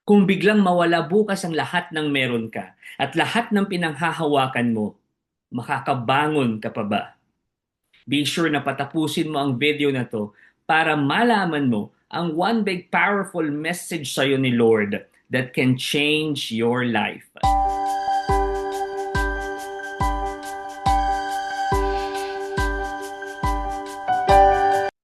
Kung biglang mawala bukas ang lahat ng meron ka at lahat ng pinanghahawakan mo, makakabangon ka pa ba? Be sure na patapusin mo ang video na to para malaman mo ang one big powerful message sa'yo ni Lord that can change your life.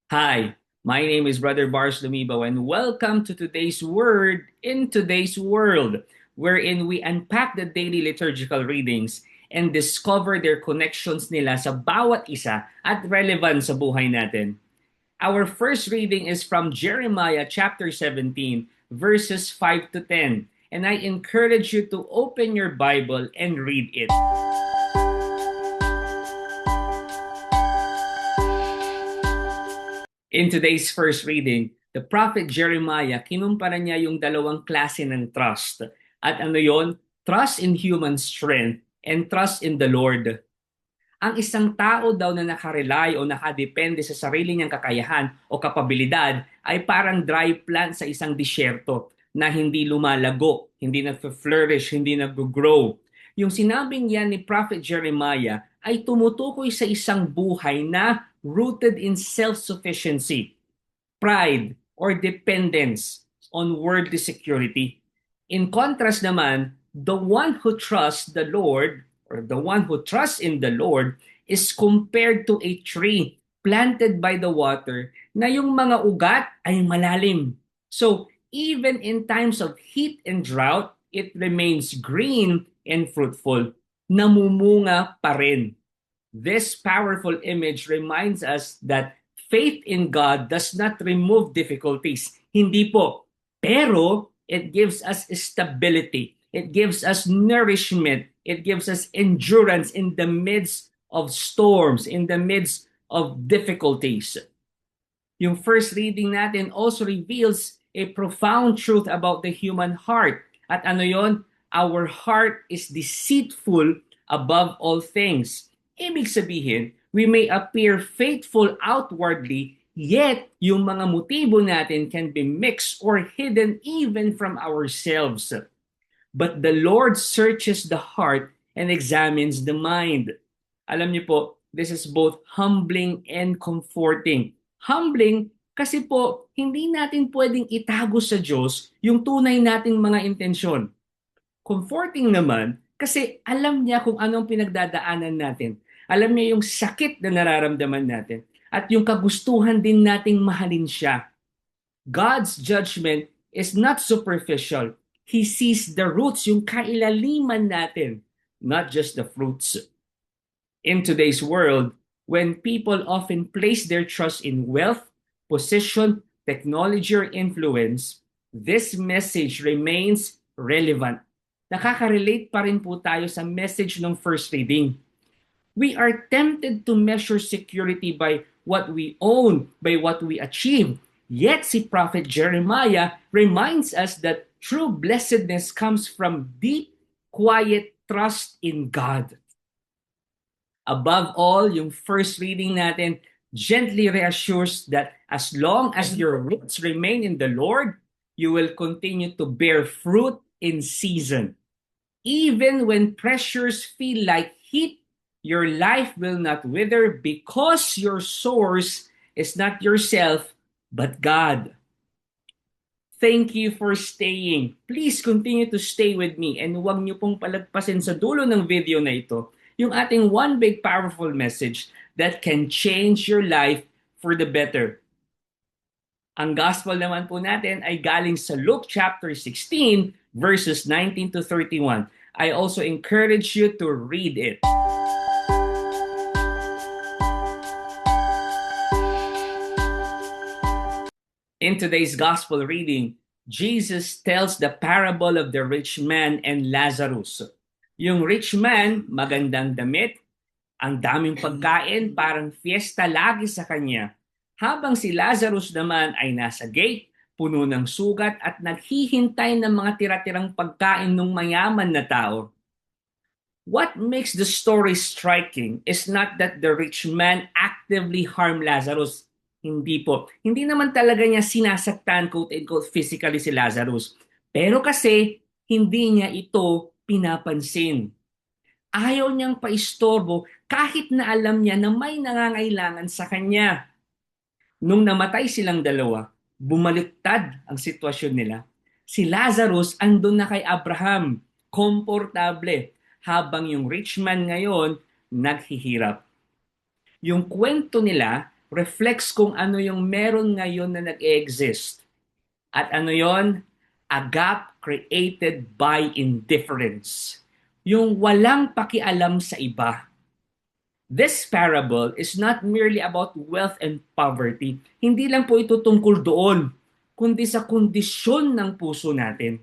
Hi, my name is Brother Bars Lumibo and welcome to today's Word in Today's World, wherein we unpack the daily liturgical readings and discover their connections nila sa bawat isa at relevant sa buhay natin. Our first reading is from Jeremiah chapter 17, verses 5 to 10, and I encourage you to open your Bible and read it. In today's first reading, the prophet Jeremiah, kinumpara niya yung dalawang klase ng trust. At ano yon? Trust in human strength and trust in the Lord. Ang isang tao daw na nakarely o nakadepende sa sarili niyang kakayahan o kapabilidad ay parang dry plant sa isang disyerto na hindi lumalago, hindi nag-flourish, hindi nag-grow. Yung sinabing yan ni Prophet Jeremiah ay tumutukoy sa isang buhay na rooted in self-sufficiency, pride, or dependence on worldly security. In contrast naman, the one who trusts the Lord or the one who trusts in the Lord is compared to a tree planted by the water na yung mga ugat ay malalim. So, even in times of heat and drought, it remains green and fruitful. Namumunga pa rin. This powerful image reminds us that faith in God does not remove difficulties. Hindi po. Pero it gives us stability. It gives us nourishment. It gives us endurance in the midst of storms, in the midst of difficulties. Yung first reading natin also reveals a profound truth about the human heart. At ano yon? Our heart is deceitful above all things. Ibig sabihin, we may appear faithful outwardly, yet yung mga motibo natin can be mixed or hidden even from ourselves. But the Lord searches the heart and examines the mind. Alam niyo po, this is both humbling and comforting. Humbling kasi po, hindi natin pwedeng itago sa Diyos yung tunay nating mga intensyon. Comforting naman kasi alam niya kung anong pinagdadaanan natin. Alam niya yung sakit na nararamdaman natin at yung kagustuhan din nating mahalin siya. God's judgment is not superficial. He sees the roots, yung kailaliman natin, not just the fruits. In today's world, when people often place their trust in wealth, position, technology, or influence, this message remains relevant. Nakaka-relate pa rin po tayo sa message ng first reading. We are tempted to measure security by what we own, by what we achieve. Yet si Prophet Jeremiah reminds us that true blessedness comes from deep, quiet trust in God. Above all, yung first reading natin gently reassures that as long as your roots remain in the Lord, you will continue to bear fruit in season. Even when pressures feel like heat, your life will not wither because your source is not yourself, but God. Thank you for staying. Please continue to stay with me and huwag niyo pong palagpasin sa dulo ng video na ito yung ating one big powerful message that can change your life for the better. Ang gospel naman po natin ay galing sa Luke chapter 16 verses 19 to 31. I also encourage you to read it. In today's gospel reading, Jesus tells the parable of the rich man and Lazarus. Yung rich man, magandang damit, ang daming pagkain, parang fiesta lagi sa kanya. Habang si Lazarus naman ay nasa gate, puno ng sugat at naghihintay ng mga tira-tirang pagkain ng mayaman na tao. What makes the story striking is not that the rich man actively harmed Lazarus. Hindi po. Hindi naman talaga niya sinasaktan, quote-unquote, physically si Lazarus. Pero kasi hindi niya ito pinapansin. Ayaw niyang paistorbo kahit na alam niya na may nangangailangan sa kanya. Nung namatay silang dalawa, bumaliktad ang sitwasyon nila. Si Lazarus andun na kay Abraham, komportable, habang yung rich man ngayon naghihirap. Yung kwento nila reflects kung ano yung meron ngayon na nag-exist. At ano yon? A gap created by indifference. Yung walang pakialam sa iba. This parable is not merely about wealth and poverty. Hindi lang po ito tungkol doon, kundi sa kondisyon ng puso natin.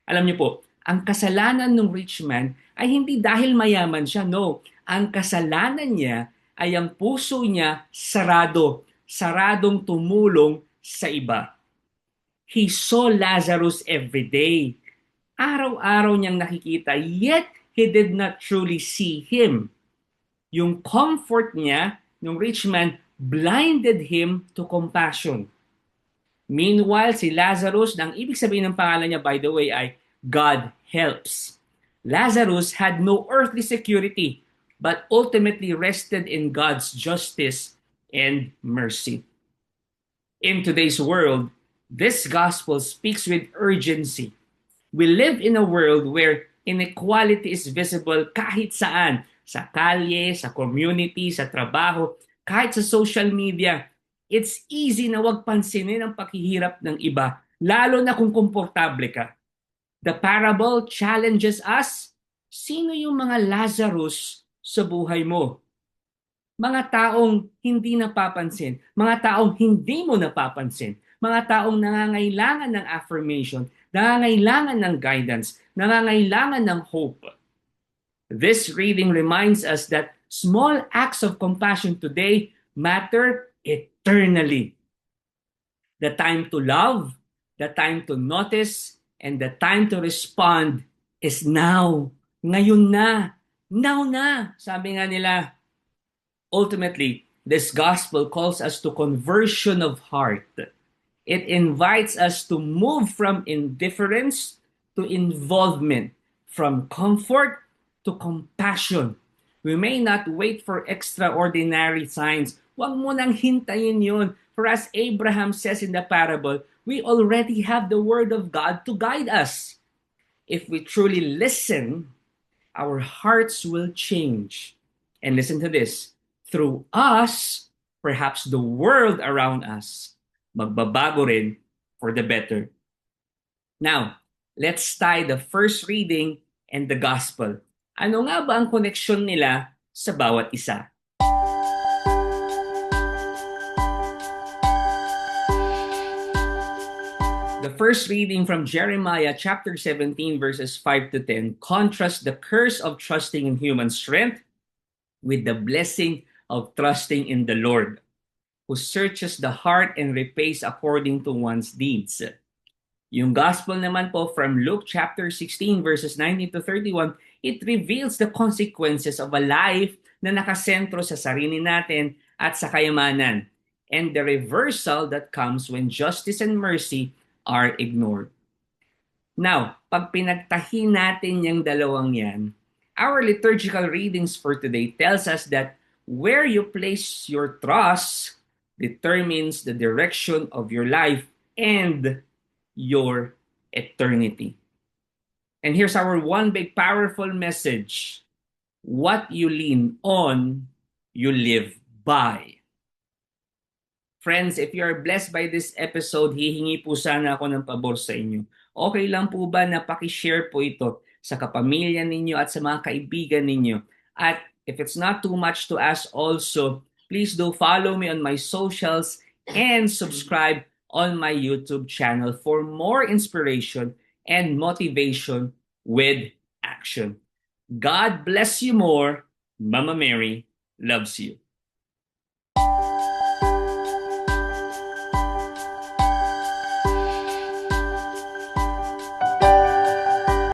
Alam niyo po, ang kasalanan ng rich man ay hindi dahil mayaman siya, no. Ang kasalanan niya ay ang puso niya sarado, saradong tumulong sa iba. He saw Lazarus every day. Araw-araw niyang nakikita, yet he did not truly see him. Yung comfort niya, yung rich man, blinded him to compassion. Meanwhile, si Lazarus, na ang ibig sabihin ng pangalan niya, by the way, ay God helps. Lazarus had no earthly security, but ultimately rested in God's justice and mercy. In today's world, this gospel speaks with urgency. We live in a world where inequality is visible kahit saan, sa kalye, sa community, sa trabaho, kahit sa social media. It's easy na wag pansinin ang paghihirap ng iba, lalo na kung komportable ka. The parable challenges us. Sino yung mga Lazarus sa buhay mo? Mga taong hindi napapansin, mga taong hindi mo napapansin, mga taong nangangailangan ng affirmation, nangangailangan ng guidance, nangangailangan ng hope. This reading reminds us that small acts of compassion today matter eternally. The time to love, the time to notice, and the time to respond is now. Ngayon na. Now na. Sabi nga nila, ultimately, this gospel calls us to conversion of heart. It invites us to move from indifference to involvement, from comfort to compassion. We may not wait for extraordinary signs. Huwag mo nang hintayin yun. For as Abraham says in the parable, we already have the word of God to guide us. If we truly listen, our hearts will change. And listen to this. Through us, perhaps the world around us magbabago rin for the better. Now, let's tie the first reading and the gospel. Ano nga ba ang koneksyon nila sa bawat isa? The first reading from Jeremiah chapter 17 verses 5 to 10 contrasts the curse of trusting in human strength with the blessing of trusting in the Lord, who searches the heart and repays according to one's deeds. Yung gospel naman po from Luke chapter 16 verses 19 to 31, it reveals the consequences of a life na nakasentro sa sarili natin at sa kayamanan, and the reversal that comes when justice and mercy are ignored. Now, pag pinagtahi natin yung dalawang yan, our liturgical readings for today tells us that where you place your trust determines the direction of your life and your eternity. And here's our one big powerful message. What you lean on, you live by. Friends, if you are blessed by this episode, hihingi po sana ako ng pabor sa inyo. Okay lang po ba na pakishare po ito sa kapamilya ninyo at sa mga kaibigan ninyo? At if it's not too much to ask also, please do follow me on my socials and subscribe on my YouTube channel for more inspiration and motivation with action. God bless you more. Mama Mary loves you.